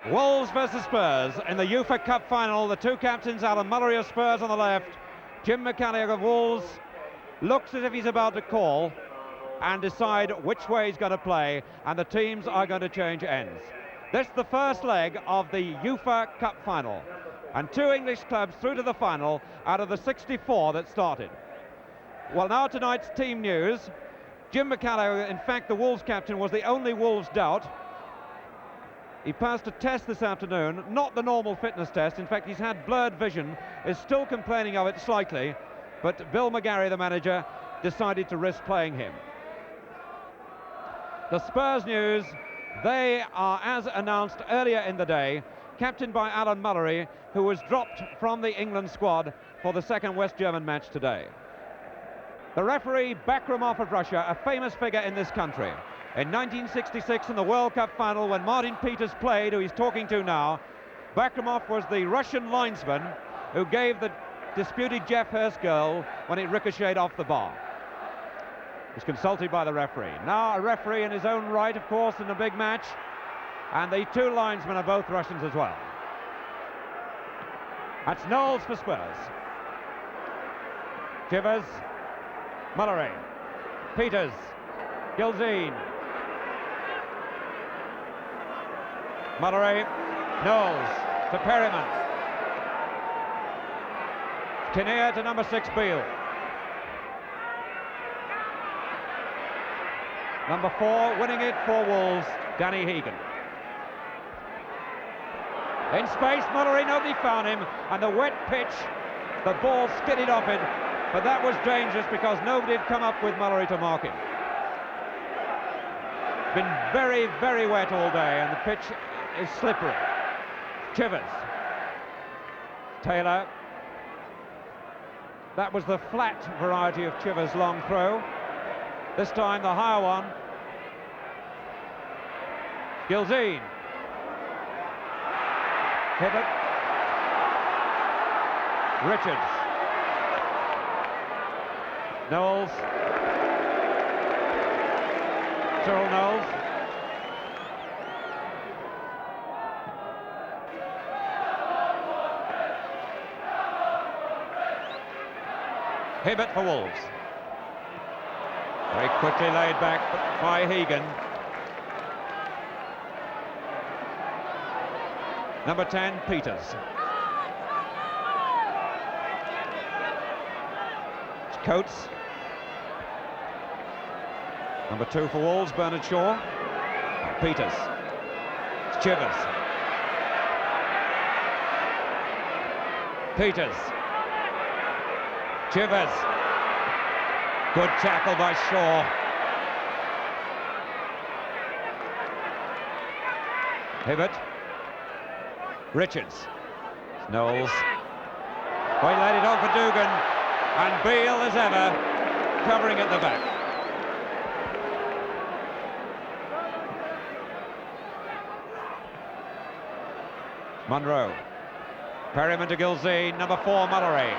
Wolves versus Spurs in the UEFA Cup final. The two captains, Alan Mullery of Spurs on the left, Jim McCalliog of Wolves, looks as if he's about to call and decide which way he's going to play, and the teams are going to change ends. This is the first leg of the UEFA Cup final, and two English clubs through to the final out of the 64 that started. Well, now tonight's team news. Jim McCalliog, in fact the Wolves captain, was the only Wolves doubt. He passed a test this afternoon, not the normal fitness test. In fact, he's had blurred vision, is still complaining of it slightly, but Bill McGarry, the manager, decided to risk playing him. The Spurs news, they are, as announced earlier in the day, captained by Alan Mullery, who was dropped from the England squad for the second West German match today. The referee, Bakramov of Russia, a famous figure in this country. In 1966 in the World Cup final, when Martin Peters played, who he's talking to now, Bakramov was the Russian linesman who gave the disputed Jeff Hurst goal when it ricocheted off the bar. He was consulted by the referee. Now a referee in his own right, of course, in a big match, and the two linesmen are both Russians as well. That's Knowles for Spurs. Chivers, Mullery, Peters, Gilzine, Mullery, Knowles to Perryman. Kinnear to number 6, Beale. Number 4, winning it for Wolves, Danny Hegan. In space, Mullery, nobody found him, and the wet pitch, the ball skidded off it, but that was dangerous because nobody had come up with Mullery to mark him. Been very, very wet all day, and the pitch is slippery. Chivers. Taylor. That was the flat variety of Chivers' long throw. This time the higher one. Gilzine. Hibbert. Richards. Knowles. Cyril Knowles. Hibbert for Wolves. Very quickly laid back by Hegan. Number 10, Peters. It's Coates. Number 2 for Wolves, Bernard Shaw. Peters. It's Chivers. Peters. Chivers. Good tackle by Shaw. Hibbert. Richards. Knowles. Well, he laid it on for Dugan, and Beale, as ever, covering at the back. Munro. Perryman to Gilzine, number 4, Mullery.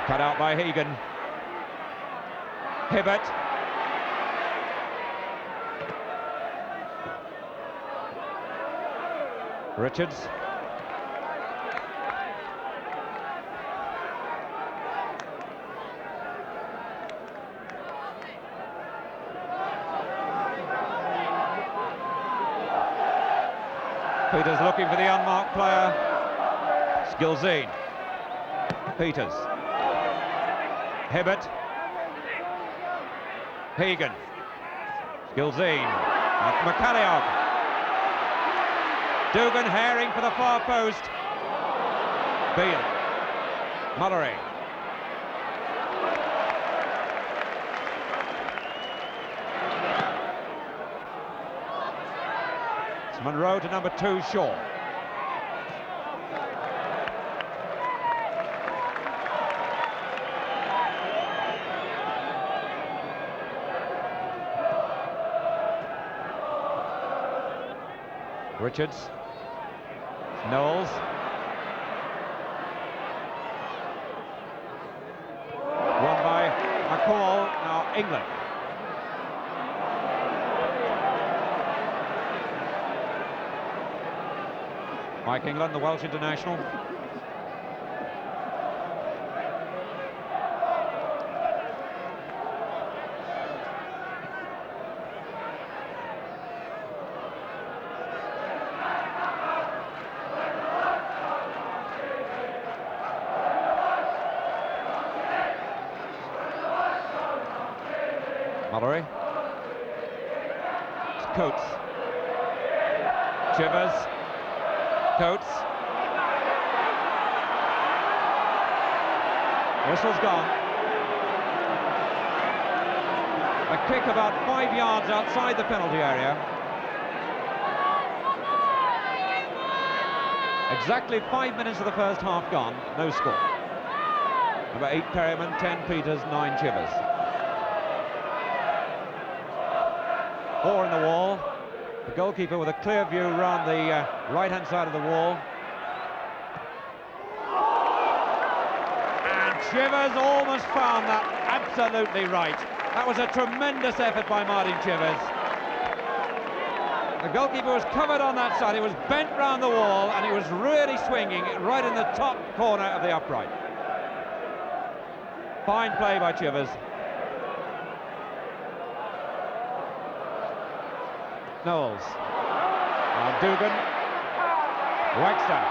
Cut out by Hegan. Hibbert. Richards. Peters looking for the unmarked player. It's Gilzine. Peters. Hibbert. Hegan. Gilzine. McCalliog. Dugan herring for the far post. Beale. Mullery. It's Monroe to number 2, Shaw. Richards. Knowles. Won by McCall. Now England. Mike England, the Welsh international. Mallory. It's Coates. Chivers. Coates. Whistle's gone. A kick about 5 yards outside the penalty area. Exactly 5 minutes of the first half gone. No score. Number 8 Perryman, 10 Peters, 9 Chivers. 4 in the wall. The goalkeeper with a clear view round the right-hand side of the wall. And Chivers almost found that absolutely right. That was a tremendous effort by Martin Chivers. The goalkeeper was covered on that side. He was bent round the wall and he was really swinging right in the top corner of the upright. Fine play by Chivers. Knowles. Now Dugan. Wexter.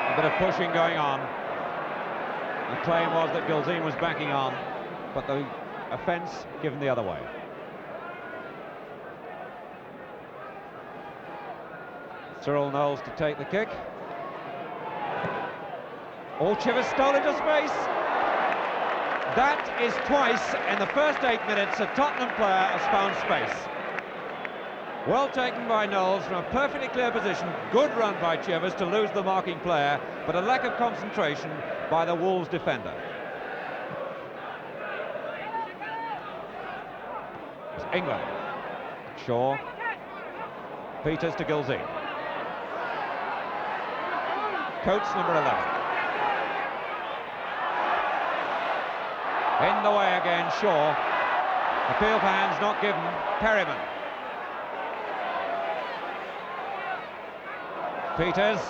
A bit of pushing going on. The claim was that Gilzean was backing on, but the offence given the other way. Cyril Knowles to take the kick. All Chivers stole into space. That is twice in the first 8 minutes a Tottenham player has found space. Well taken by Knowles from a perfectly clear position. Good run by Chivers to lose the marking player, but a lack of concentration by the Wolves defender. It's England. Shaw. Peters to Gilzean. Coates, number 11. In the way again, Shaw. Appeal for hands not given. Perryman. Peters.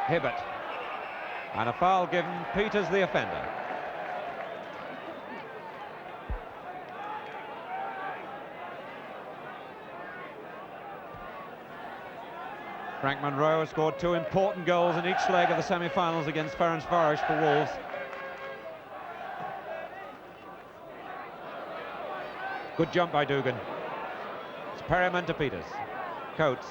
Hibbert. And a foul given. Peters the offender. Frank Monroe has scored 2 important goals in each leg of the semi-finals against Ferencvaros for Wolves. Good jump by Dugan. It's Perryman to Peters. Coates.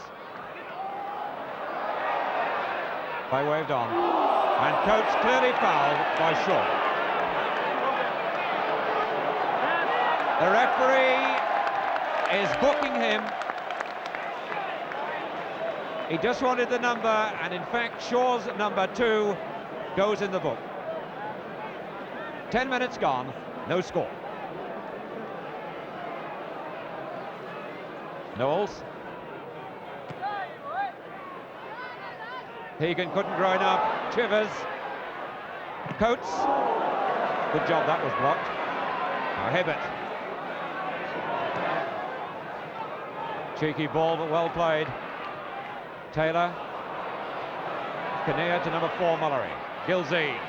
Play waved on. And Coates clearly fouled by Shaw. The referee is booking him. He just wanted the number, and in fact Shaw's number 2 goes in the book. 10 minutes gone, no score. Knowles. Hegan couldn't grow enough. Chivers. Coates. Good job, that was blocked. Now Hibbert. Cheeky ball, but well played. Taylor. Kinnear to number 4, Mullery. Gilzean.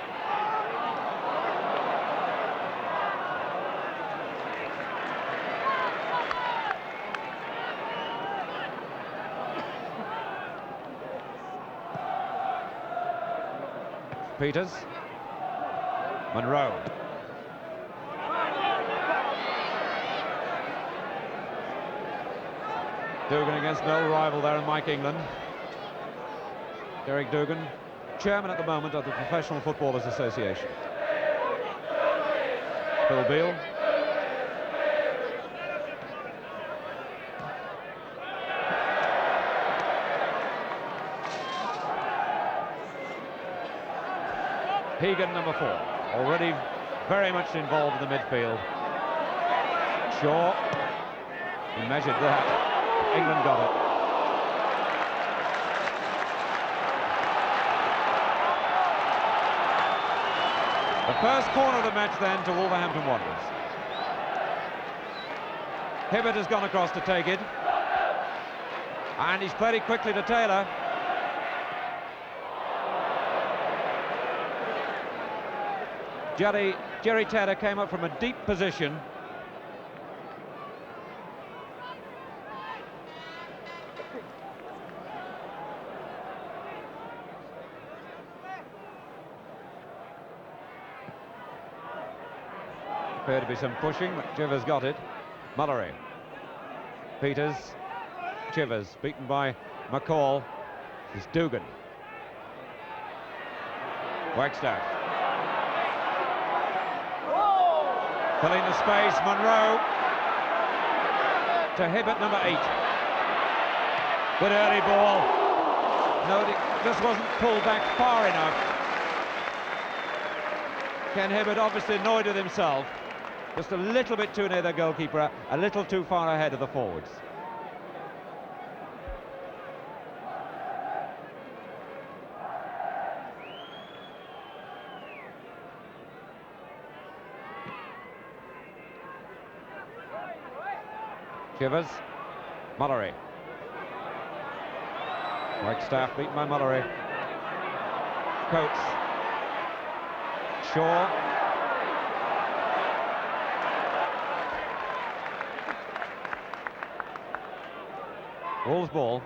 Peters. Monroe. Dugan against an old rival there in Mike England. Derek Dugan, chairman at the moment of the Professional Footballers Association. Phil Beale. Hegan, number 4, already very much involved in the midfield. Shaw, he measured that. England got it. The first corner of the match then to Wolverhampton Wanderers. Hibbert has gone across to take it. And he's played it quickly to Taylor. Jerry Taylor came up from a deep position. Appeared to be some pushing, but Chivers got it. Mullery. Peters. Chivers, beaten by McCall. This is Dugan. Wagstaff. Filling the space, Monroe. To Hibbert, number 8. Good early ball. No, this wasn't pulled back far enough. Ken Hibbert obviously annoyed with himself. Just a little bit too near the goalkeeper, a little too far ahead of the forwards. Chivers, Mullery. Wagstaff beaten by Mullery. Coates. Shaw. Wolves ball.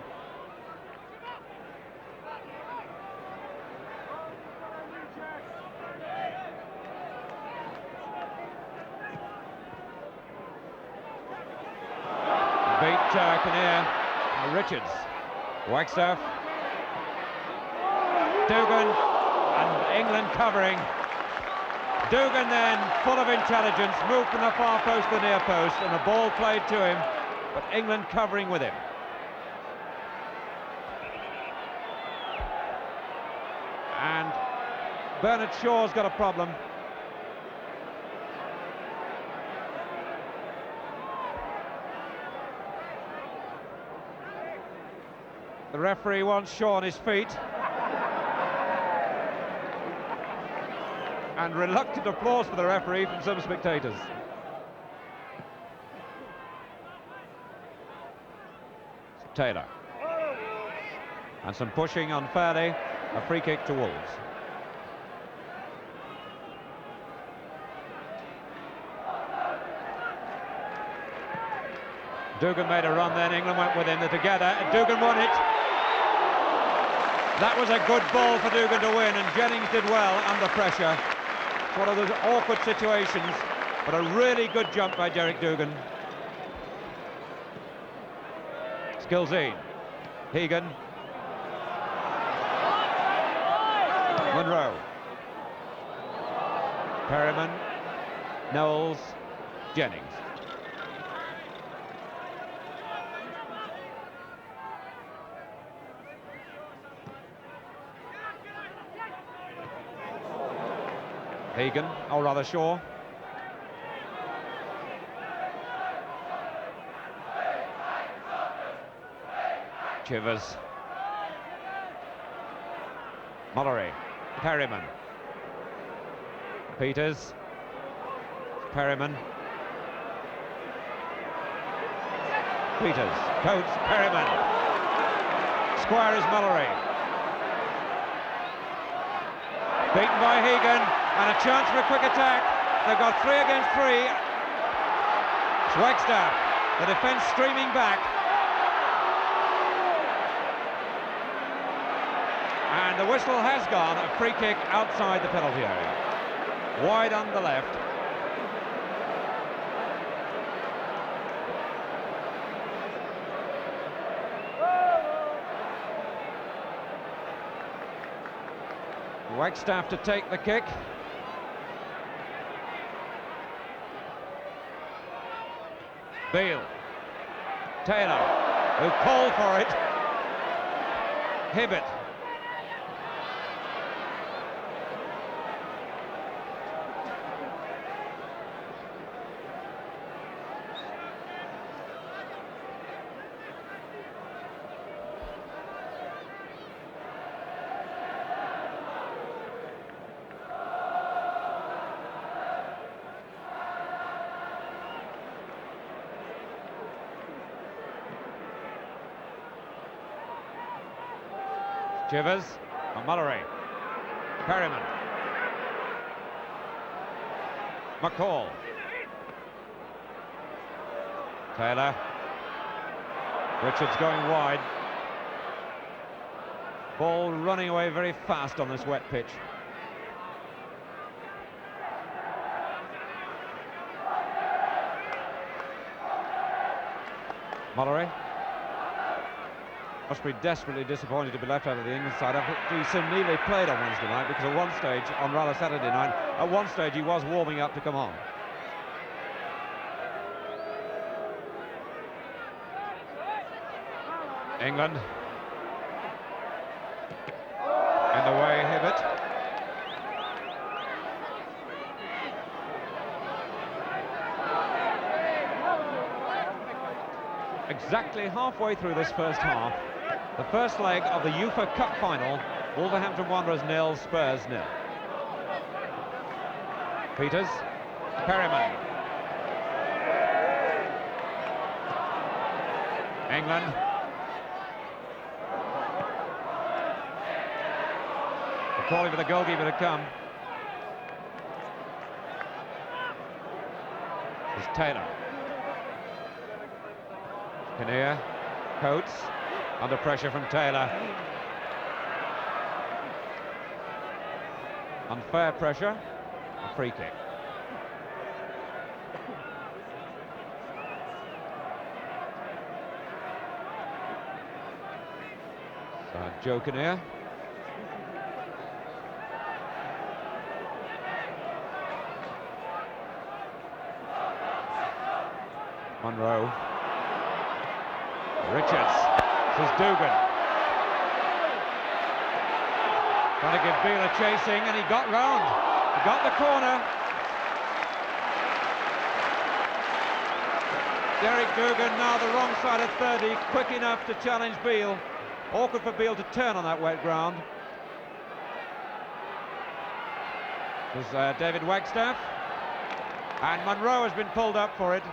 Beat Kinnear. Richards. Wagstaff. Dugan. And England covering. Dugan then, full of intelligence, moved from the far post to the near post, and the ball played to him, but England covering with him. And Bernard Shaw's got a problem. The referee wants Shaw on his feet. And reluctant applause for the referee from some spectators. Taylor. And some pushing unfairly. A free kick to Wolves. Dugan made a run then, England went with him, they're together, and Dugan won it. That was a good ball for Dugan to win, and Jennings did well under pressure. It's one of those awkward situations, but a really good jump by Derek Dugan. Skilzine. Hegan. Monroe. Perryman. Knowles. Jennings. Hegan, or rather Shaw. Chivers. Mullery. Perryman. Peters. Perryman. Peters. Coates. Perryman. Squire is Mullery. Beaten by Hegan, and a chance for a quick attack. They've got 3 against 3. It's Wagstaff. The defence streaming back. And the whistle has gone, a free kick outside the penalty area. Wide on the left. Wagstaff to take the kick. Beale. Taylor, who called for it. Hibbert. Chivers, Mullery, Perryman, McCall, Taylor, Richards going wide. Ball running away very fast on this wet pitch. Mullery must be desperately disappointed to be left out of the England side after he so nearly played on Wednesday night, because at one stage, on rather Saturday night, at one stage he was warming up to come on. England in the way, Hibbert. Exactly halfway through this first half, the first leg of the UEFA Cup final, Wolverhampton Wanderers 0, Spurs 0. Peters, Perryman. England. Calling for the goalkeeper to come. It's Taylor. Kinnear, Coates, under pressure from Taylor. Unfair pressure, a free kick. So Joe Kinnear. Monroe. Richards. This is Dugan. Trying to give Beale a chasing, and he got round. He got the corner. Derek Dugan now the wrong side of 30, quick enough to challenge Beale. Awkward for Beale to turn on that wet ground. This is David Wagstaff. And Monroe has been pulled up for it.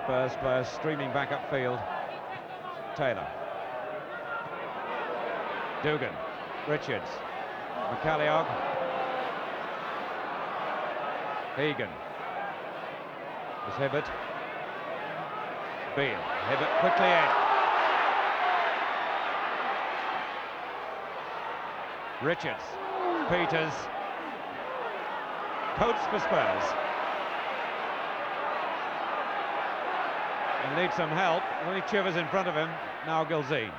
Spurs players streaming back upfield. Taylor. Dugan. Richards. McCalliog. Egan. There's Hibbert. Beale. Hibbert quickly in. Richards. Peters. Coates for Spurs. He needs some help. Only Chivers in front of him. Now Gilzine.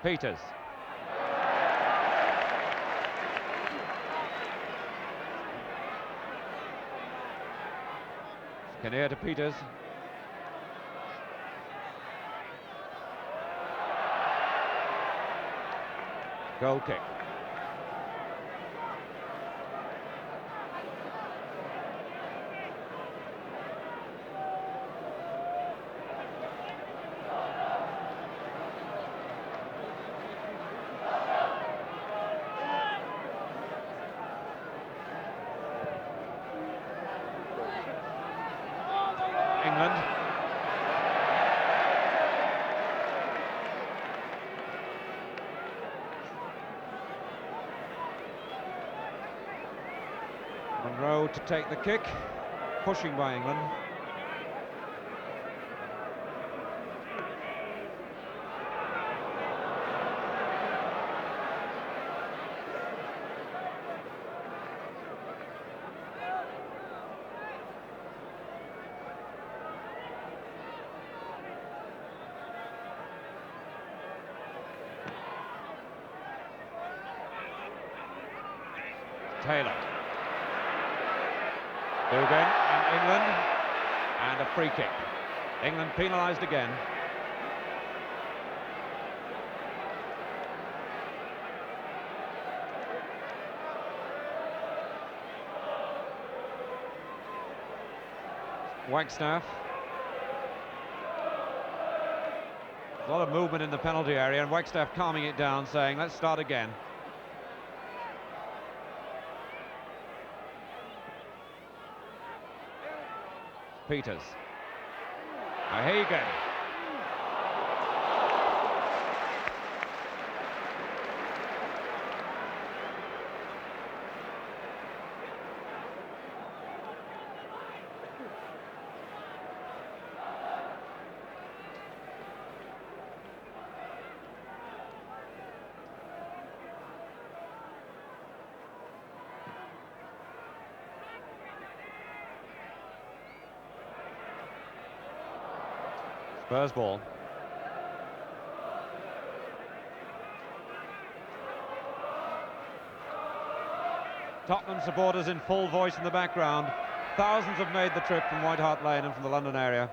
Peters. Kinnear to Peters. Goal kick. England. Monroe to take the kick, pushing by England. Taylor. Dugan and England, and a free kick. England penalised again. Wagstaff. A lot of movement in the penalty area, and Wagstaff calming it down, saying, let's start again. Peters. Hagen. Spurs ball. Tottenham supporters in full voice in the background. Thousands have made the trip from White Hart Lane and from the London area.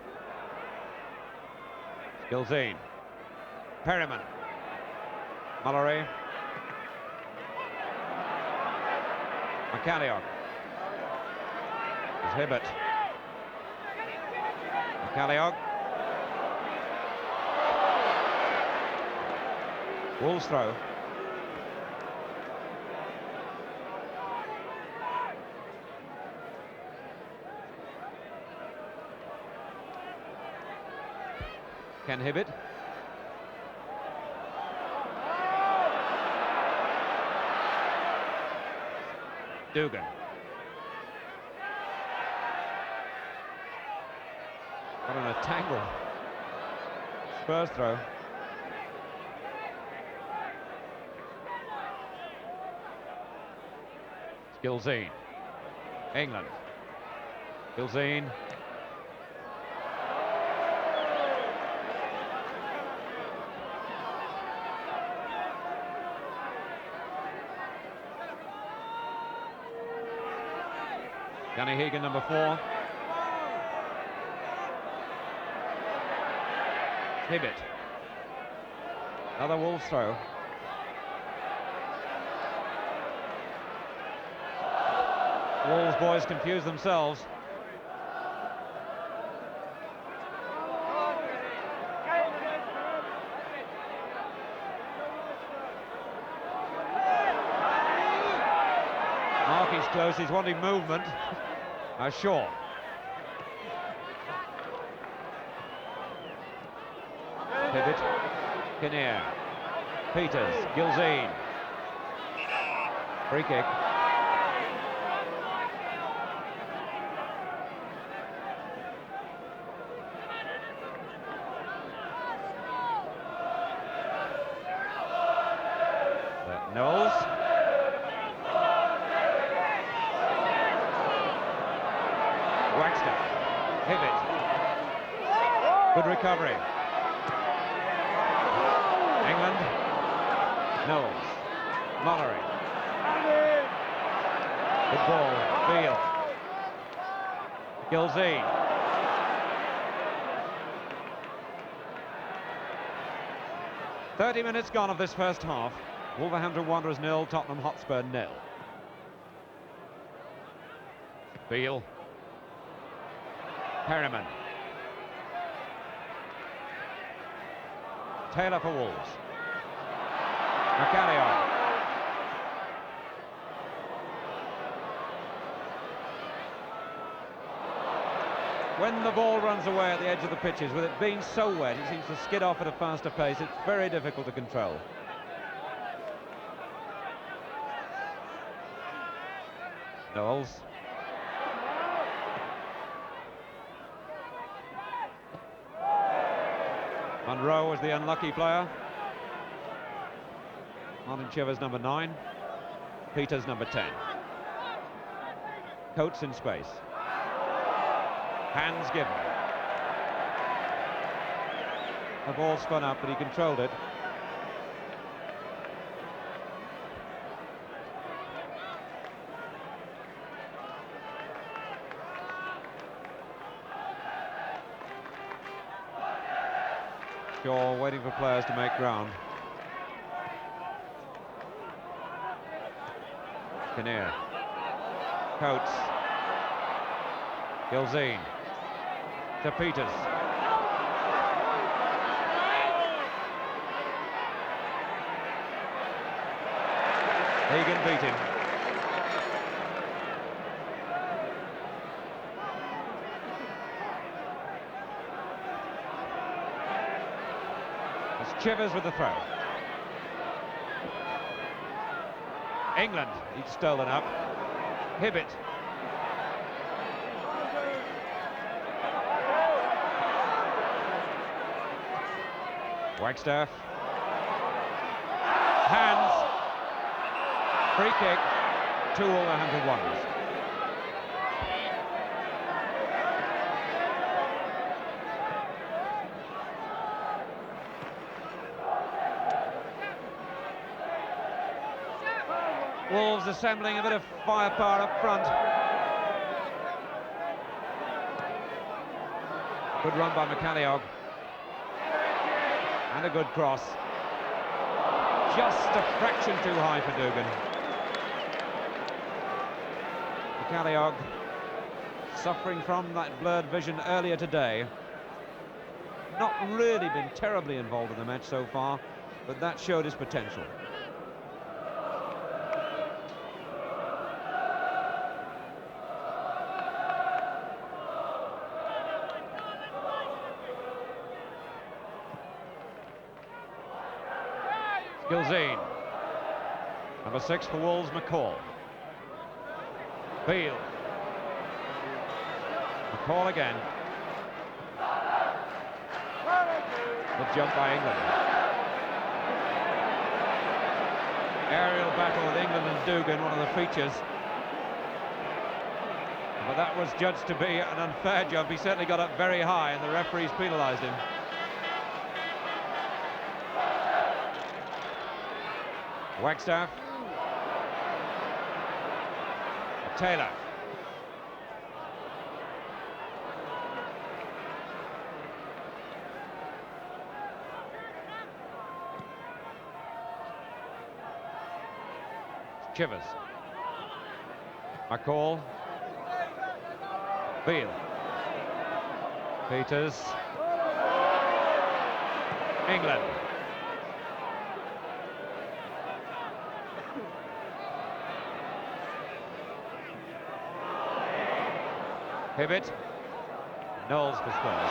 Gilzine. Perryman. Mallory. McCalliog. There's Hibbert. McCalliog. Wolves throw. Ken Hibbert. Dugan. What in a tangle. Spurs throw. Gilzine. England. Gilzine. Danny Hagen, number 4. Hibbert. Another Wolves throw. Wolves boys confuse themselves. Markey's close, he's wanting movement. Shaw. Hibbert. Kinnear. Peters. Gilzine. Free kick. Knowles. Wagstaff. Hibbert. Good recovery. England. Knowles. Mallory. Good ball. Beale. Gilzine. "30 minutes gone of this first half. Wolverhampton Wanderers 0, Tottenham Hotspur 0. Beale. Perryman. Taylor for Wolves. McCalliog. When the ball runs away at the edge of the pitches, with it being so wet, it seems to skid off at a faster pace. It's very difficult to control. Knowles. Monroe was the unlucky player. Martin Chivers number 9. Peters number 10. Coates in space. Hands given. The ball spun up, but he controlled it. Shaw waiting for players to make ground. Kinnear. Coates. Gilzine. To Peters. Hagan beat him. It's Chivers with the throw. England, he'd stolen up. Hibbett. Wagstaff. Hands. Free kick. 2 Wolverhampton Wanderers. Wolves assembling a bit of firepower up front. Good run by McCalliog. And a good cross. Just a fraction too high for Dugan. McCalliog suffering from that blurred vision earlier today. Not really been terribly involved in the match so far, but that showed his potential. Gilzine. Number 6 for Wolves, McCall. Beale. McCall again. Good jump by England. Aerial battle with England and Dugan, one of the features. But that was judged to be an unfair jump. He certainly got up very high and the referees penalised him. Wagstaff. Taylor. Chivers. McCall. Beale. Peters. England. Hibbett. Knowles for Spurs.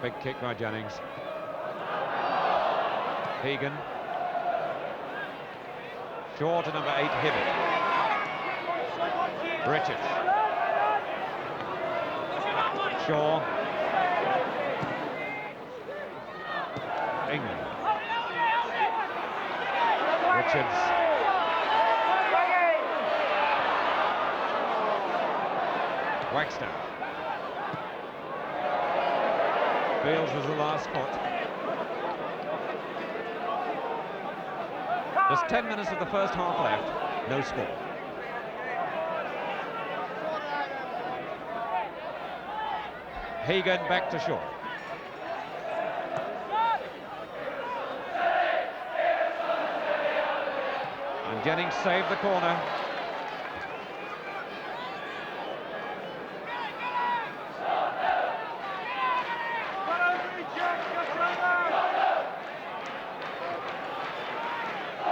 Big kick by Jennings. Hagan. Shaw to number 8, Hibbett. Richards. Shaw. England. Richards. Wagstaff. Beals was the last spot. There's 10 minutes of the first half left, no score. Hagan back to Shaw. And Jennings saved the corner.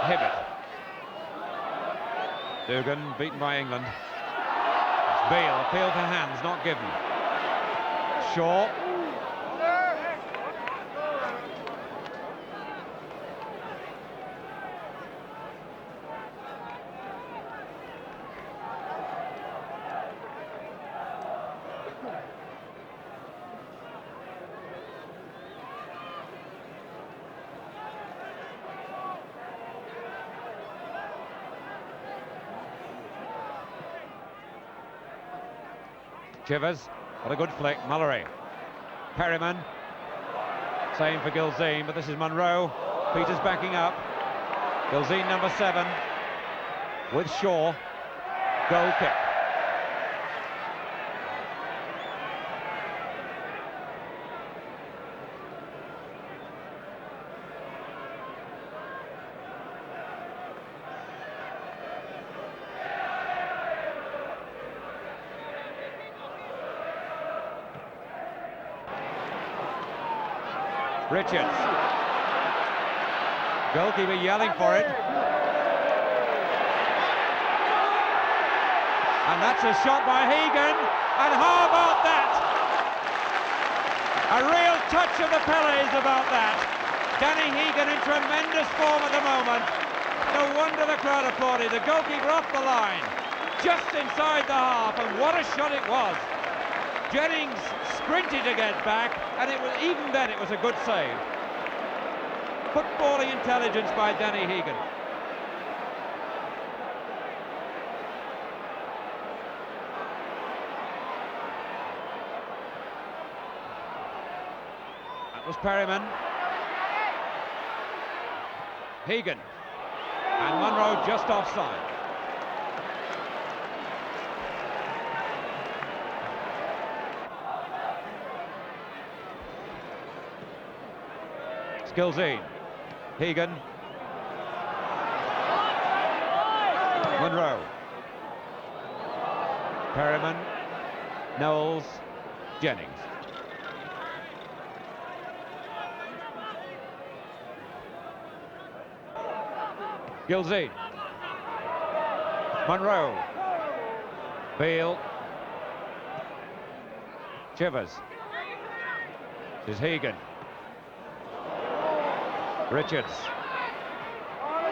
Hibbett. Dugan beaten by England. It's Beale, appeal for hands, not given. Shaw. Chivers, what a good flick, Mullery. Perryman, same for Gilzine, but this is Munro. Peters backing up. Gilzine number 7 with Shaw. Goal kick. Richards. Goalkeeper yelling for it. And that's a shot by Hegan. And how about that? A real touch of the Pelés about that. Danny Hegan in tremendous form at the moment. No wonder the crowd applauded. The goalkeeper off the line, just inside the half, and what a shot it was. Jennings sprinted to get back, and even then it was a good save. Footballing intelligence by Danny Hegan. That was Perryman. Hegan. And Munro just offside. Skilzine. Hegan. Munro. Perryman. Knowles. Jennings. Gilzine. Munro. Beale. Chivers. This is Hegan. Richards.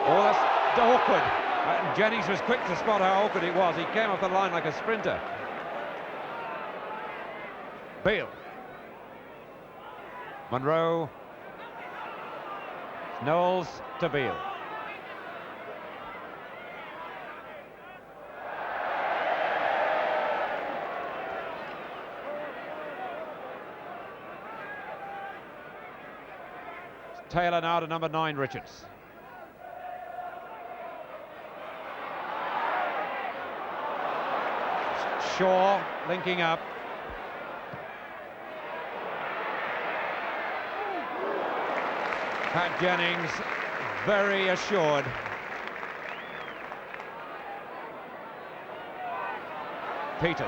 Oh, that's awkward. Jennings was quick to spot how awkward it was. He came off the line like a sprinter. Beale. Munro. Knowles to Beale. Taylor now to number 9, Richards. Shaw linking up. Pat Jennings very assured. Peters.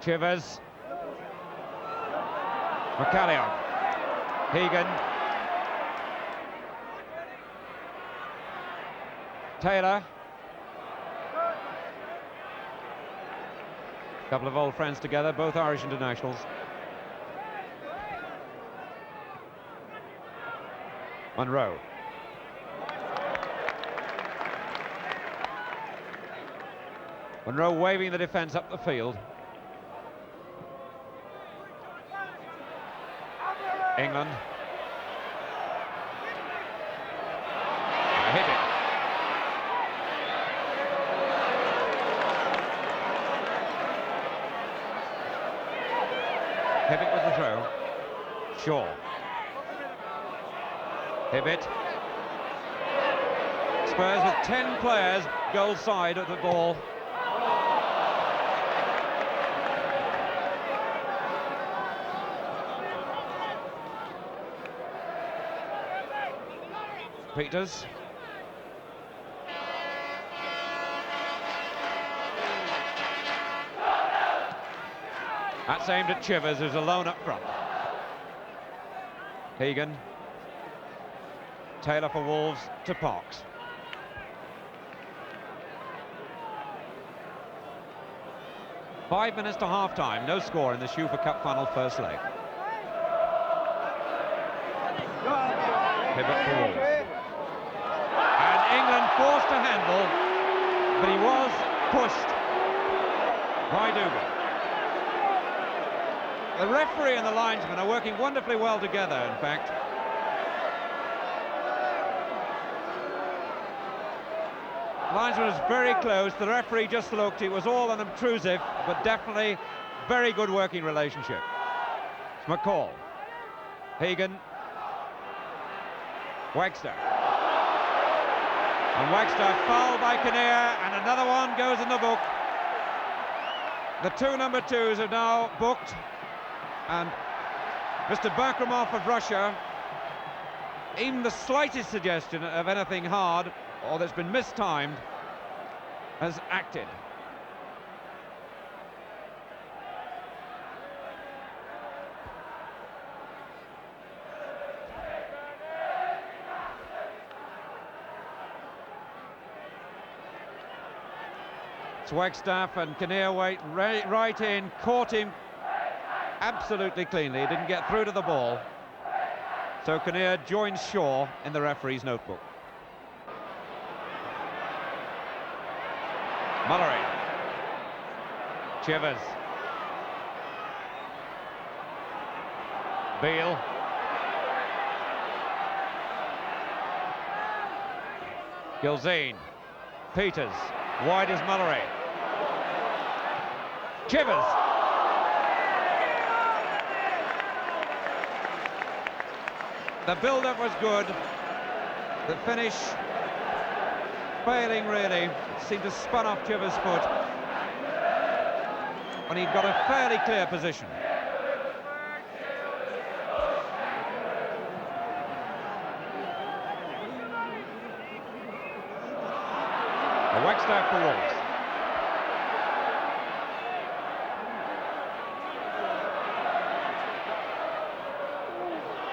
Chivers. McCallion. Hegan. Taylor. A couple of old friends together, both Irish internationals. Munro. Munro waving the defence up the field. England. Hit it. Hibbett with the throw. Shaw. Hibbett. Spurs with 10 players goal side at the ball. Peters. That's aimed at Chivers, who's alone up front. Hegan. Taylor for Wolves to Parks. Five minutes to half-time, no score in the UEFA Cup final first leg. Hibbett for Wolves. And England forced to handle, but he was pushed by Dougal. The referee and the linesman are working wonderfully well together, in fact. Linesman was very close, the referee just looked, it was all unobtrusive, but definitely very good working relationship. It's McCall. Hegan. Wagster. And Wagster fouled by Kinnear, and another one goes in the book. The two number 2s are now booked, and Mr. Bakramov of Russia, even the slightest suggestion of anything hard or that's been mistimed, has acted. It's Wagstaff and Kinnear wait right in, caught him absolutely cleanly. He didn't get through to the ball. So Kinnear joins Shaw in the referee's notebook. Mullery. Chivers. Beale. Gilzine. Peters. Wide is Mullery. Chivers. The build-up was good. The finish failing really. It seemed to spun off Chivers' foot when he'd got a fairly clear position. A Wagstaff for Wolves.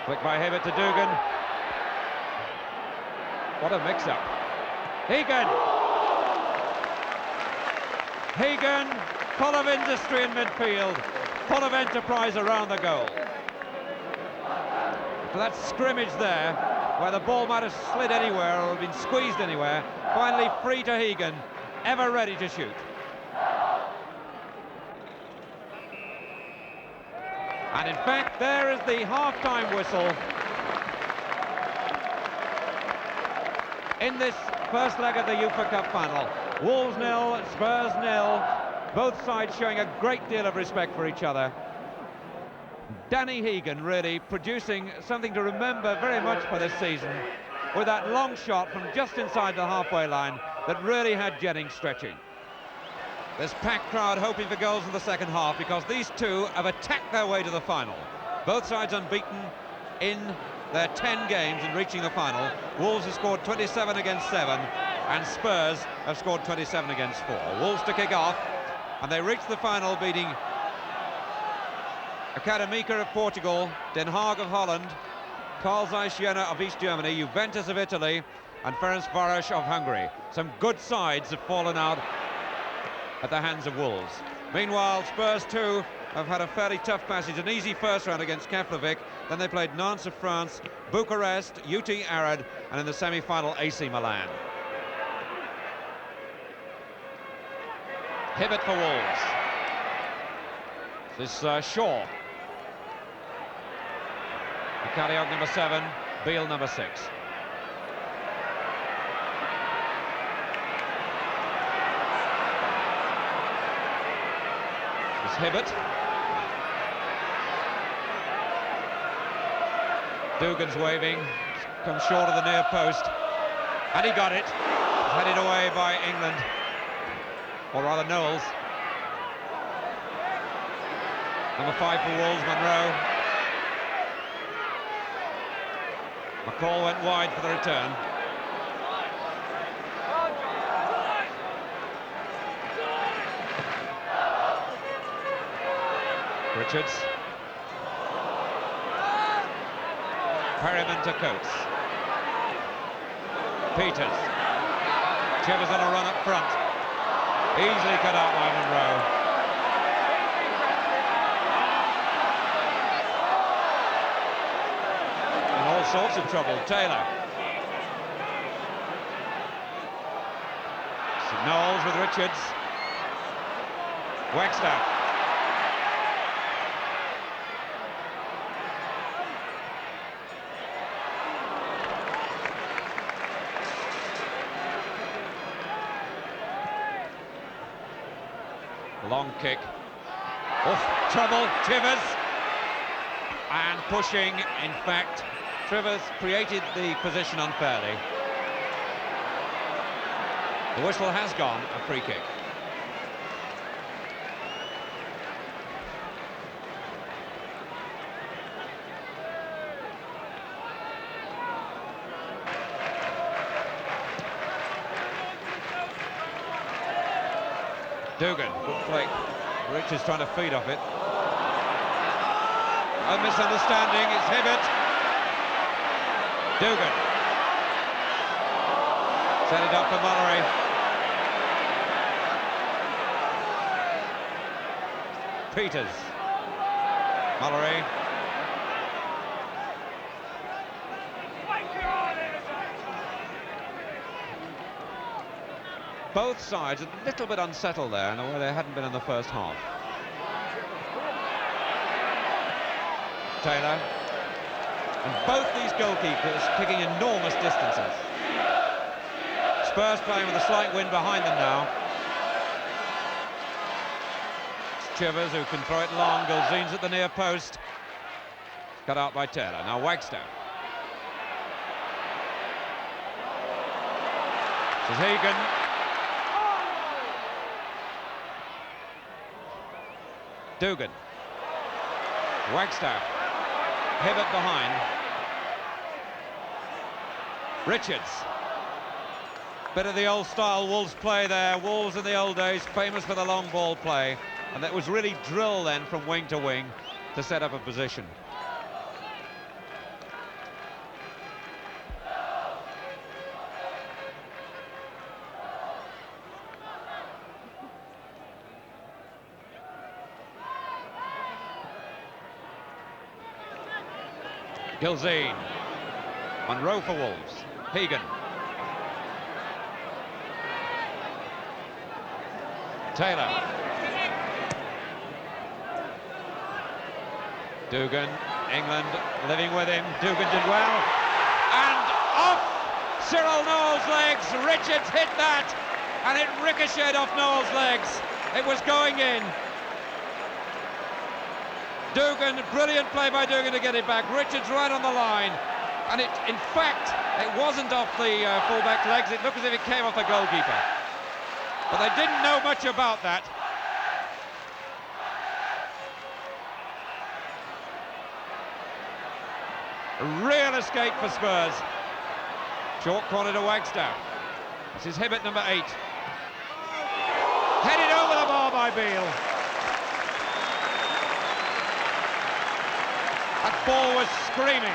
Flick by Hibbert to Dugan. What a mix-up. Hegan, full of industry in midfield, full of enterprise around the goal. For that scrimmage there, where the ball might have slid anywhere or been squeezed anywhere, finally free to Hegan, ever ready to shoot. And in fact, there is the half-time whistle in this first leg of the UEFA Cup final. Wolves 0, Spurs 0, both sides showing a great deal of respect for each other. Danny Hegan really producing something to remember very much for this season, with that long shot from just inside the halfway line that really had Jennings stretching. This packed crowd hoping for goals in the second half, because these two have attacked their way to the final. Both sides unbeaten in their 10 games and reaching the final. Wolves have scored 27 against 7, and Spurs have scored 27 against 4. Wolves to kick off, and they reach the final, beating Academica of Portugal, Den Haag of Holland, Carl Zeiss Jena of East Germany, Juventus of Italy, and Ferencváros of Hungary. Some good sides have fallen out at the hands of Wolves. Meanwhile, Spurs too have had a fairly tough passage, an easy first round against Keflavik, then they played Nantes of France, Bucharest, UT Arad, and in the semi-final AC Milan. Hibbert for Wolves. This Shaw. Mikaliog number 7, Beale number 6. Hibbert. Dugan's waving, comes short of the near post, and he got it. Headed away by England, or rather Knowles. Number 5 for Wolves, Monroe. McCall went wide for the return. Richards. Perryman to Coates. Peters. Chivers on a run up front. Easily cut out by Monroe. In all sorts of trouble, Taylor. Knowles with Richards. Wagstaff. Long kick. Oof, trouble, Chivers. And pushing, in fact, Chivers created the position unfairly. The whistle has gone, a free kick. Dugan, good flick. Richards trying to feed off it. A misunderstanding, it's Hibbert. Dugan. Set it up for Mullery. Peters. Mallory. Both sides a little bit unsettled there in a way they hadn't been in the first half. Taylor. And both these goalkeepers kicking enormous distances. Spurs playing with a slight wind behind them now. It's Chivers who can throw it long. Gulzin's at the near post. Cut out by Taylor. Now Wagstaff. This is Hagan. Dugan. Wagstaff. Hibbert behind. Richards. Bit of the old style Wolves play there. Wolves in the old days famous for the long ball play, and that was really drill then from wing to wing to set up a position. Gilzine. Monroe for Wolves. Hagan. Taylor. Dugan. England living with him. Dugan did well. And off Cyril Noel's legs. Richards hit that. And it ricocheted off Noel's legs. It was going in. Dugan, brilliant play by Dugan to get it back. Richards right on the line. And it, in fact, it wasn't off the fullback's legs. It looked as if it came off the goalkeeper. But they didn't know much about that. A real escape for Spurs. Short corner to Wagstaff. This is Hibbert, number 8. Headed over the bar by Beale. That ball was screaming.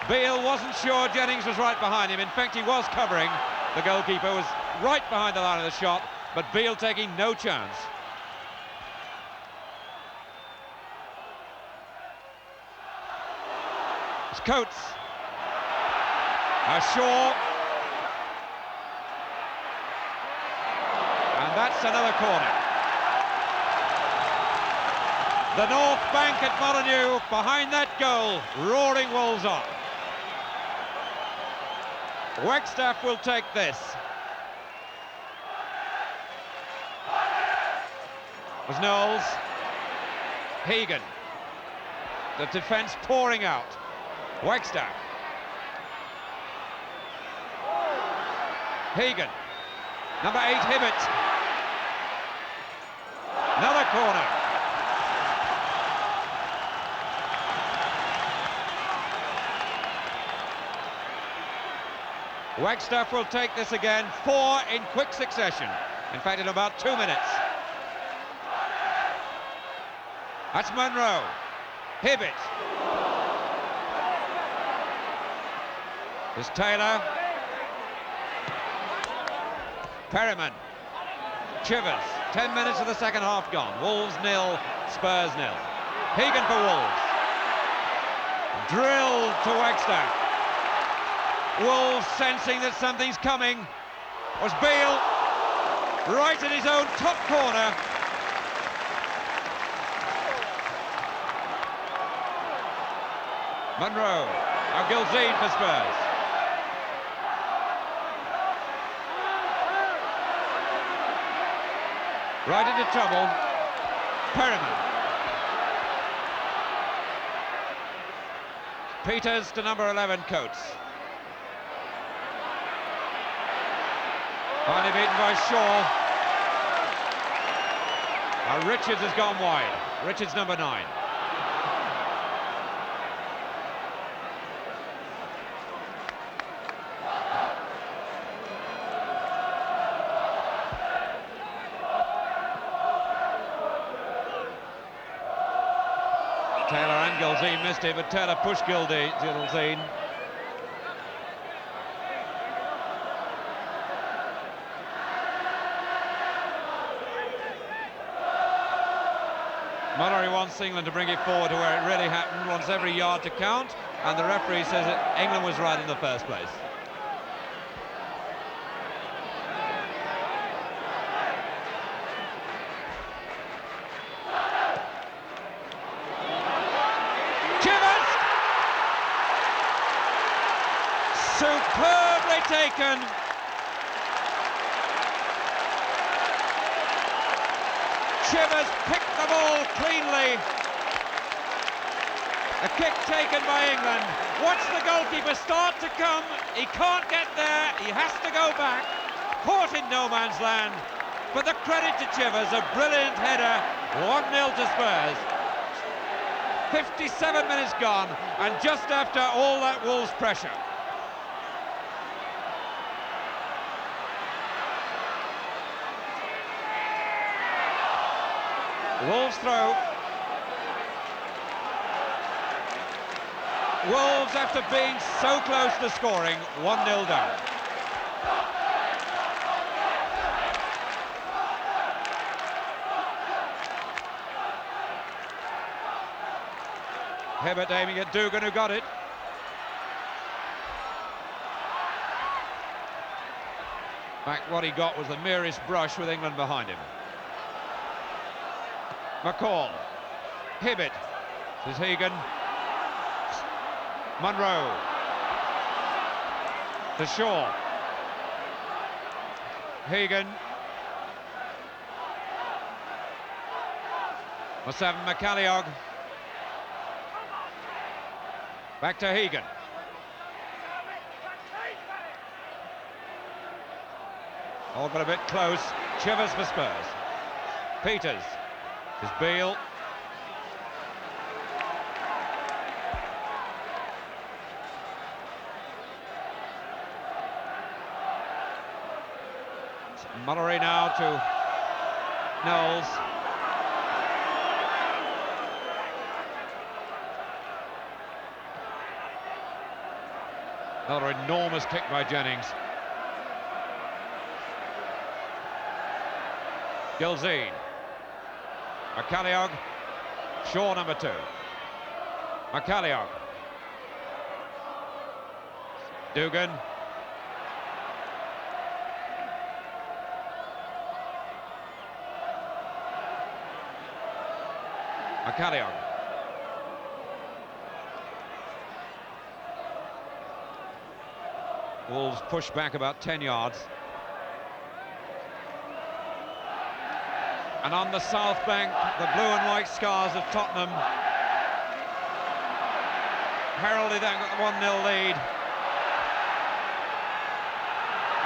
Beale wasn't sure Jennings was right behind him. In fact, he was covering. The goalkeeper was right behind the line of the shot, but Beale taking no chance. It's Coates. Now Shaw. And that's another corner. The North Bank at Molineux, behind that goal, roaring Wolves on. Wagstaff will take this. It was Knowles. Hagan. The defence pouring out. Wagstaff. Hagan. Number 8, Hibbert. Another corner. Wagstaff will take this again, 4 in quick succession. In fact, in about 2 minutes. That's Monroe. Hibbert. There's Taylor. Perryman. Chivers. 10 minutes of the second half gone. Wolves 0, Spurs 0. Hagan for Wolves. Drilled to Wagstaff. Wolves sensing that something's coming. Was Beale right in his own top corner. Monroe. Now Gilzine for Spurs. Right into trouble. Perryman. Peters to number 11, Coates. Finally beaten by Shaw. Now Richards has gone wide. Richards, number 9. Taylor and Gulzine missed it, but Taylor pushed Gulzine. Mullery wants England to bring it forward to where it really happened, wants every yard to count, and the referee says that England was right in the first place. Chivers! Superbly taken. Chivers picked the ball cleanly. A kick taken by England. Watch the goalkeeper start to come. He can't get there. He has to go back. Caught in no man's land. But the credit to Chivers, a brilliant header. 1-0 to Spurs. 57 minutes gone, and just after all that Wolves pressure. Wolves throw. Wolves, after being so close to scoring, 1-0 down. Hibbert aiming at Dugan, who got it. In fact, what he got was the merest brush with England behind him. McCall, Hibbert, this is Hegan, Munro, to Shaw, Hegan, Musav McCalliog, back to Hegan. All got a bit close. Chivers for Spurs. Peters. Is Beale. Mullery now to Knowles. Another enormous kick by Jennings. Gilzine. McCalliog, Shaw number 2. McCalliog. Dugan. McCalliog. Wolves push back about 10 yards. And on the south bank, the blue and white scars of Tottenham heralded that got the 1-0 lead.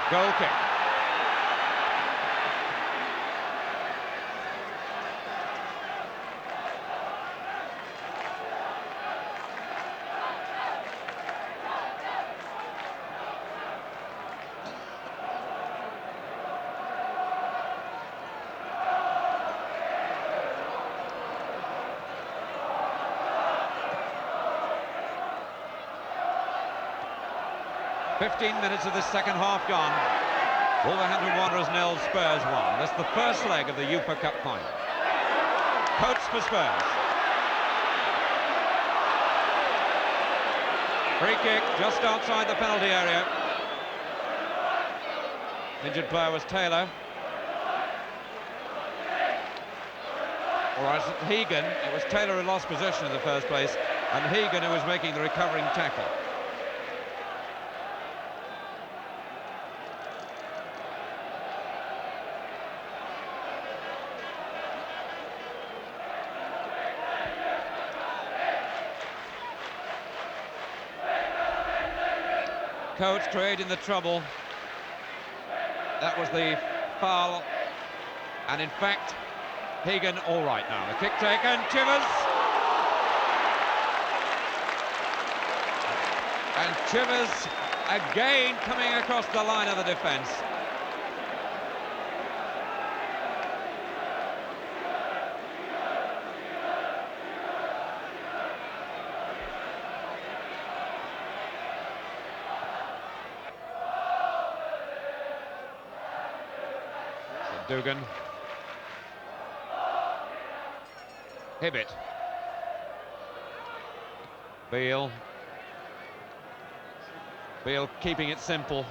Goal kick. .15 minutes of this second half gone. Wolverhampton Wanderers 0, Spurs 1. That's the first leg of the UEFA Cup final. Coates for Spurs. Free kick just outside the penalty area. Injured player was Taylor. Or as Hegan, it was Taylor who lost possession in the first place, and Hegan who was making the recovering tackle. Coates creating the trouble. That was the foul, and in fact Hegan all right now. The kick taken, Chivers, and Chivers again coming across the line of the defence. Dugan. Hibbett. Beale. Beale keeping it simple.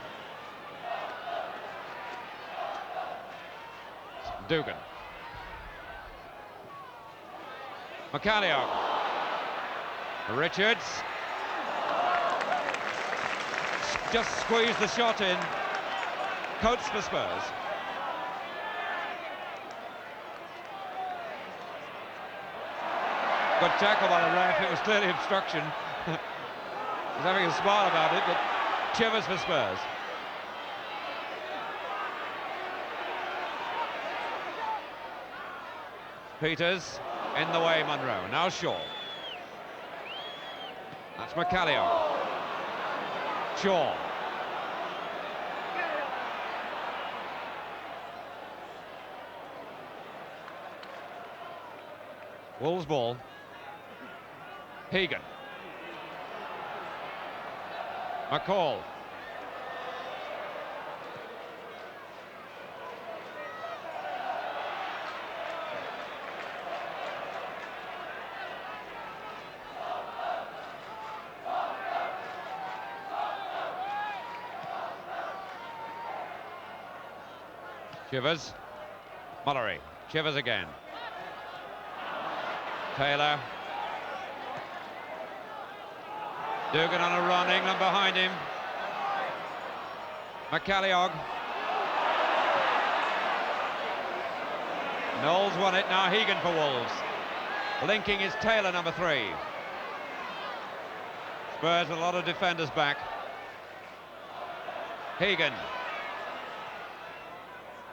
Dugan. McCalliog. Richards. Just squeezed the shot in. Coates for Spurs. Good tackle by the ref. It was clearly obstruction. He's having a smile about it, but Chivers for Spurs. Peters in the way, Munro. Now Shaw. That's McCalliog. Shaw. Wolves ball. Hegan. McCall. Chivers. Mullery. Chivers again. Taylor. Dugan on a run, England behind him. McCalliog. Knowles won it, now Hegan for Wolves. Linking is Taylor, number 3. Spurs with a lot of defenders back. Hegan.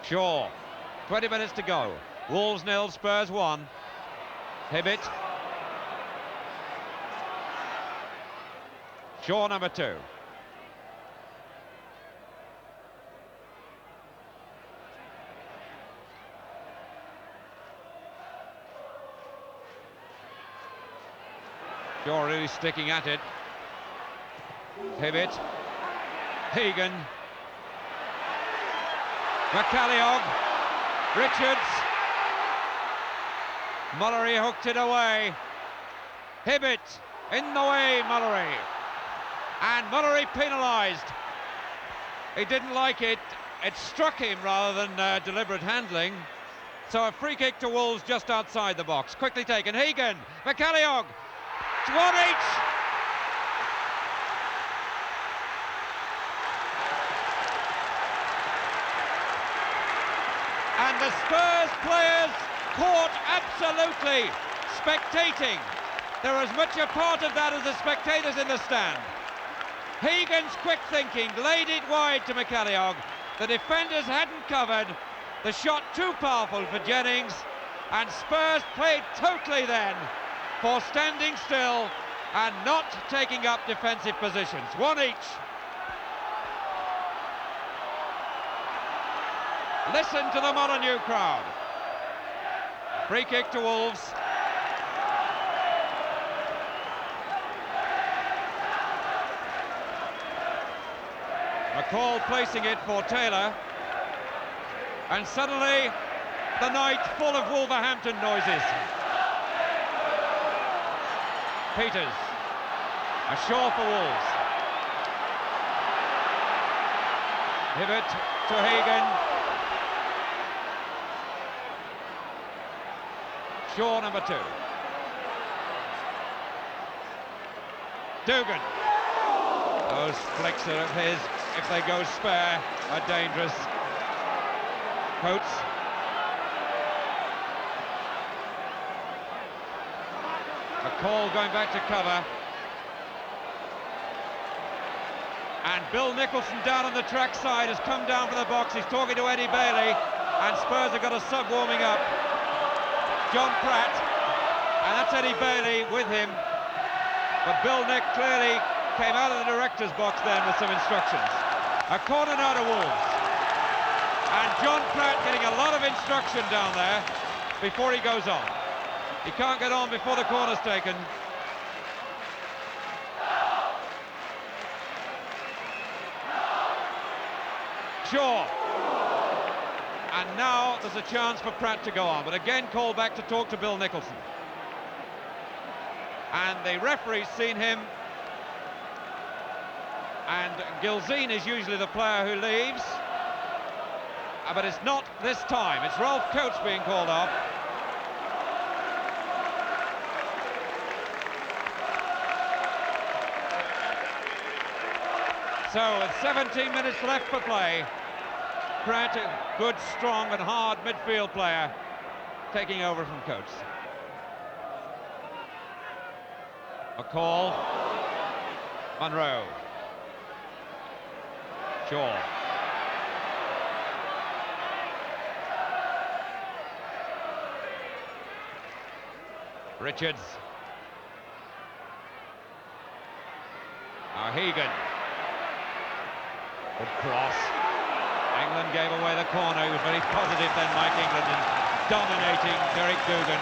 Shaw. 20 minutes to go. Wolves 0, Spurs 1. Hibbett. Shaw, number 2. Shaw really sticking at it. Hibbett. Hegan. McCalliog. Richards. Mullery hooked it away. Hibbett in the way, Mullery. And Mullery penalised. He didn't like it. It struck him rather than deliberate handling. So a free kick to Wolves just outside the box. Quickly taken. Hegan. McCalliog. It's one each. And the Spurs players caught absolutely spectating. There was much a part of that as the spectators in the stand. Hegan's quick thinking laid it wide to McCalliog. The defenders hadn't covered. The shot too powerful for Jennings. And Spurs played totally then for standing still and not taking up defensive positions. One each. Listen to the Molineux crowd. Free kick to Wolves. McCall placing it for Taylor. And suddenly the night full of Wolverhampton noises. Peters. A Shaw for Wolves. Hibbett to Hagan. Shaw, number 2. Dugan. Those flicks of his, if they go spare, are dangerous. Coates. McCall going back to cover. And Bill Nicholson down on the track side has come down from the box. He's talking to Eddie Bailey, and Spurs have got a sub warming up. John Pratt, and that's Eddie Bailey with him. But Bill Nick clearly came out of the director's box then with some instructions. A corner now to Wolves. And John Pratt getting a lot of instruction down there before he goes on. He can't get on before the corner's taken. Shaw. And now there's a chance for Pratt to go on, but again called back to talk to Bill Nicholson. and the referee's seen him, and Gilzean is usually the player who leaves, but it's not this time. It's Rolf Coates being called off. So with 17 minutes left for play, Pratt, a good, strong and hard midfield player, taking over from Coates. McCall, Monroe, Shaw. Richards. Hegan. Good cross. England gave away the corner. He was very positive then, Mike England, in dominating Derek Dougan.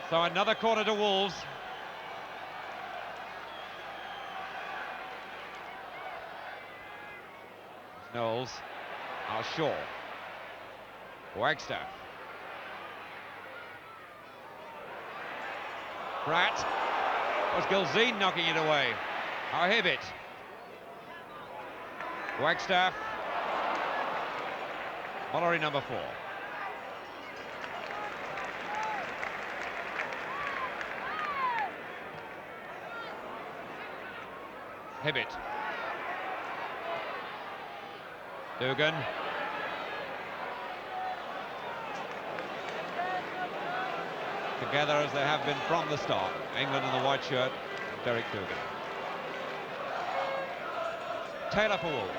So another corner to Wolves. Knowles. Now Shaw. Wagstaff. Pratt. Was Gilzean knocking it away? Hibbett. Wagstaff. Mallory number 4. Hibbett. Dougan. Together as they have been from the start. England in the white shirt, Derek Dougan. Taylor for Wolves.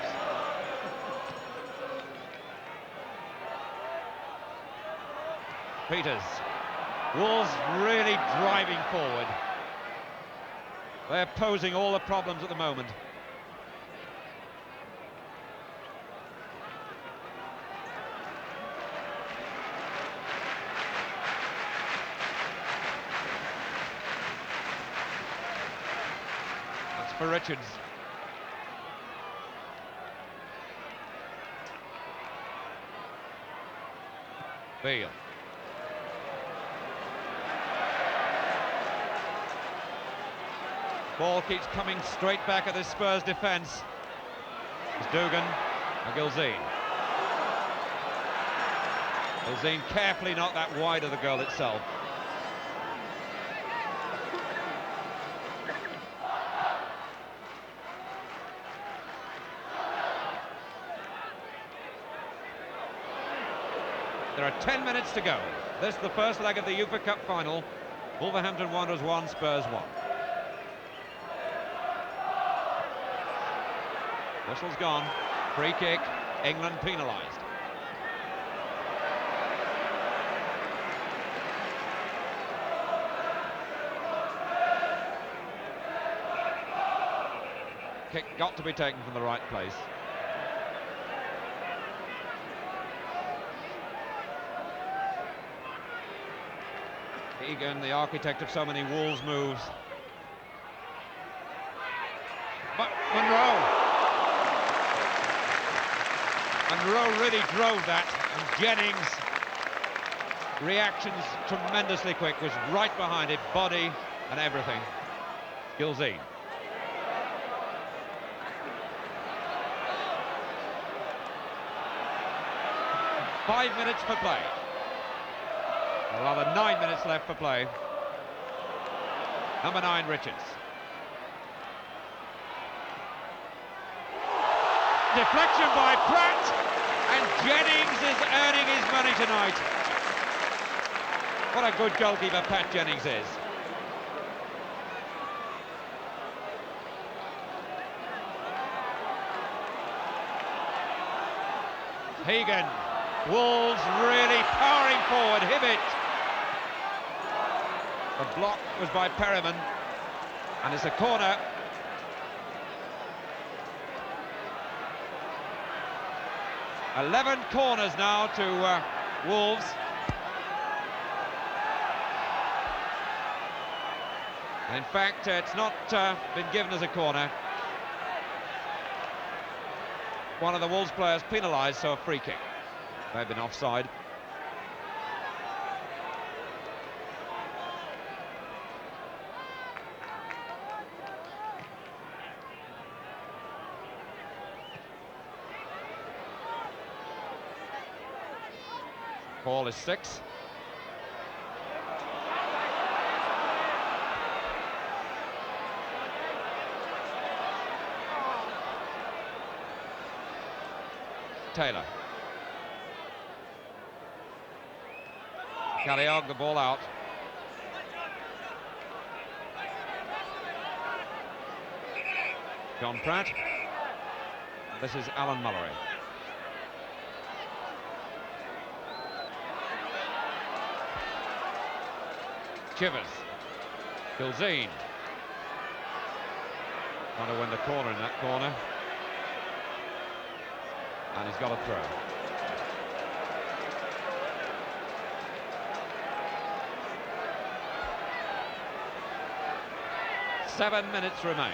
Peters. Wolves really driving forward. They're posing all the problems at the moment. That's for Richards. Beale. Ball keeps coming straight back at this Spurs defence. It's Dougan and Gilzean. Gilzean carefully not that wide of the goal itself. There are 10 minutes to go. This is the first leg of the UEFA Cup final. Wolverhampton Wanderers 1, Spurs 1. Whistle's gone. Free kick. England penalised. Kick got to be taken from the right place. Egan, the architect of so many Wolves moves. But Monroe really drove that, and Jennings' reactions tremendously quick, was right behind it, body and everything. Gilzean. Five minutes for play. Rather 9 minutes left for play. Number 9, Richards. Deflection by Pratt, and Jennings is earning his money tonight. What a good goalkeeper Pat Jennings is. Hegan. Wolves really powering forward. Hibbett. The block was by Perriman, and it's a corner. $11 corners now to Wolves. And in fact, it's not been given as a corner. One of the Wolves players penalised, so a free kick. They've been offside. Ball is 6. Taylor. Calliope, the ball out. John Pratt. This is Alan Mullery. Chivers. Gilzine. Trying to win the corner in that corner. And he's got a throw. Seven minutes remain.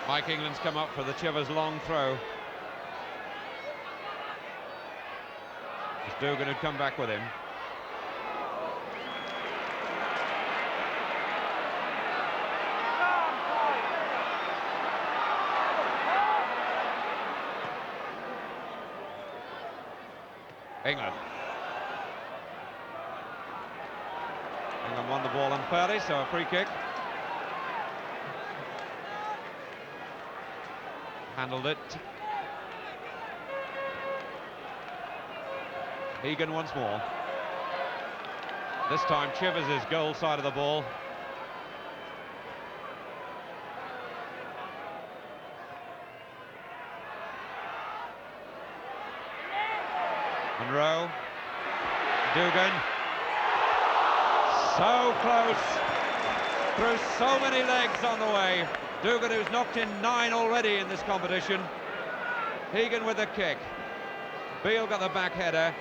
Mike England's come up for the Chivers long throw. It's Dugan who'd come back with him. England. England won the ball unfairly, so a free kick. Handled it. Egan once more. This time Chivers' goal side of the ball. Monroe. Dugan. So close. Through so many legs on the way. Dugan, who's knocked in 9 already in this competition. Egan with the kick. Beale got the back header.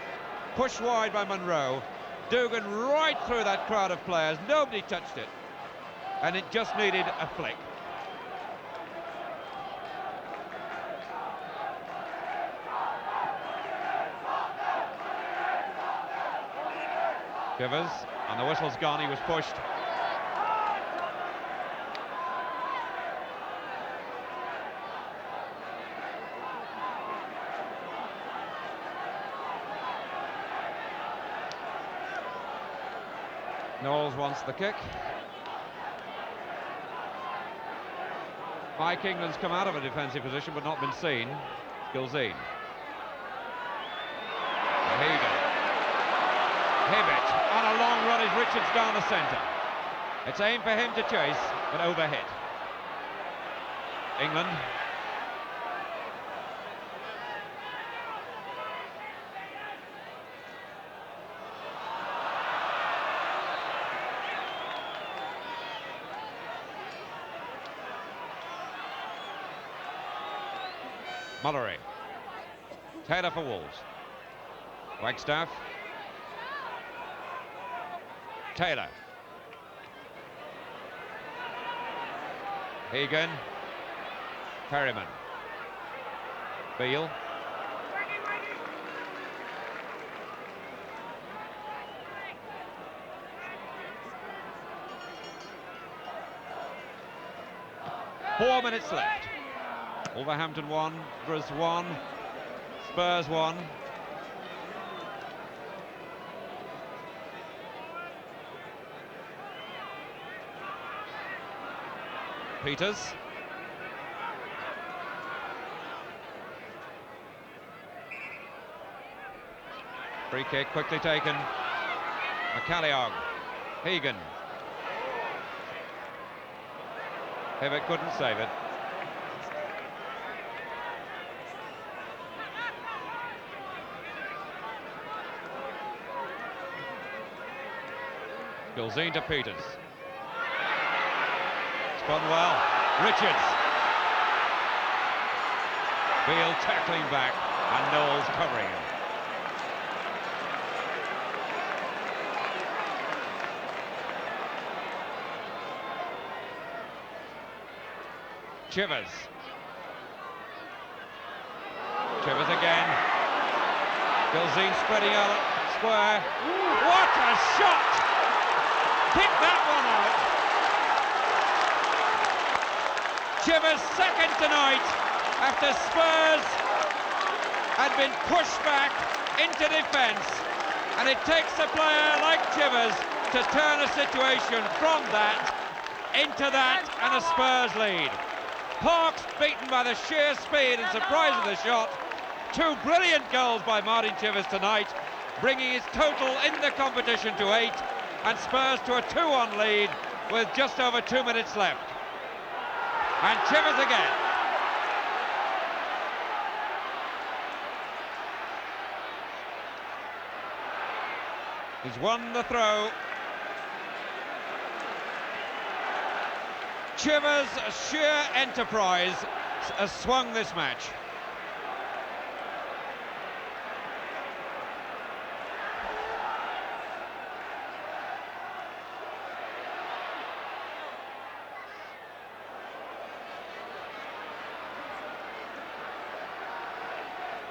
Pushed wide by Monroe. Dugan right through that crowd of players. Nobody touched it. And it just needed a flick. Chivers, and the whistle's gone, he was pushed. Knowles wants the kick. Mike England's come out of a defensive position but not been seen. Gilzine. Hibbett. Hibbett on a long run as Richards down the centre. It's aimed for him to chase, but overhit. England. Mullery. Taylor for Wolves. Wagstaff. Taylor. Egan. Perryman. Beale. Four minutes left. Wolverhampton 1, Spurs 1, Spurs 1. Peters. Free kick quickly taken. McCalliog. Egan. Hibbett couldn't save it. Gilzine to Peters. It's gone well. Richards. Beale tackling back and Knowles covering him. Chivers. Chivers again. Gilzine spreading out square. What a shot! Pick that one out. Chivers second tonight after Spurs had been pushed back into defence, and it takes a player like Chivers to turn a situation from that into that and a Spurs lead. Parks beaten by the sheer speed and surprise of the shot. Two brilliant goals by Martin Chivers tonight, bringing his total in the competition to 8, and Spurs to a 2-1 lead with just over 2 minutes left. And Chivers again. He's won the throw. Chivers' sheer enterprise has swung this match.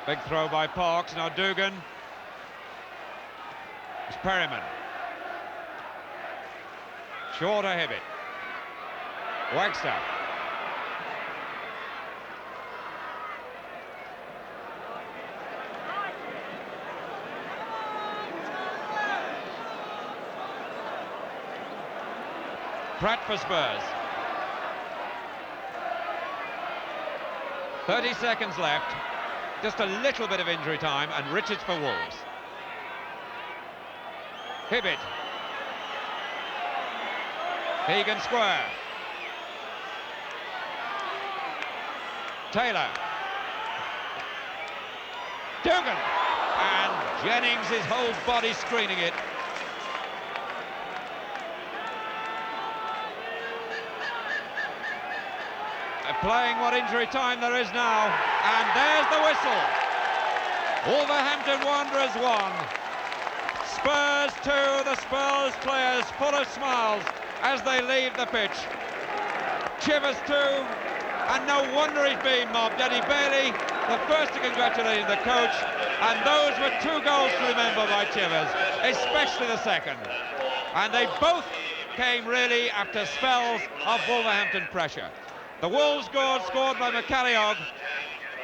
Big throw by Parks, now Dugan. It's Perryman. Shorter Hibbett. Wagstaff. Pratt for Spurs. 30 seconds left. Just a little bit of injury time, and Richards for Wolves. Hibbett. Hegan square. Taylor. Dugan. And Jennings, his whole body screening it. Playing what injury time there is now, and there's the whistle. Wolverhampton Wanderers 1, Spurs 2. The Spurs players full of smiles as they leave the pitch. Chivers 2, and no wonder he's being mobbed. Eddie Bailey, the first to congratulate the coach, and those were 2 goals to remember by Chivers, especially the second. And they both came really after spells of Wolverhampton pressure. The Wolves goal scored by McCalliog,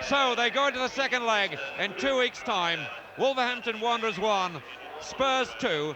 so they go into the second leg in 2 weeks' time. Wolverhampton Wanderers 1, Spurs 2.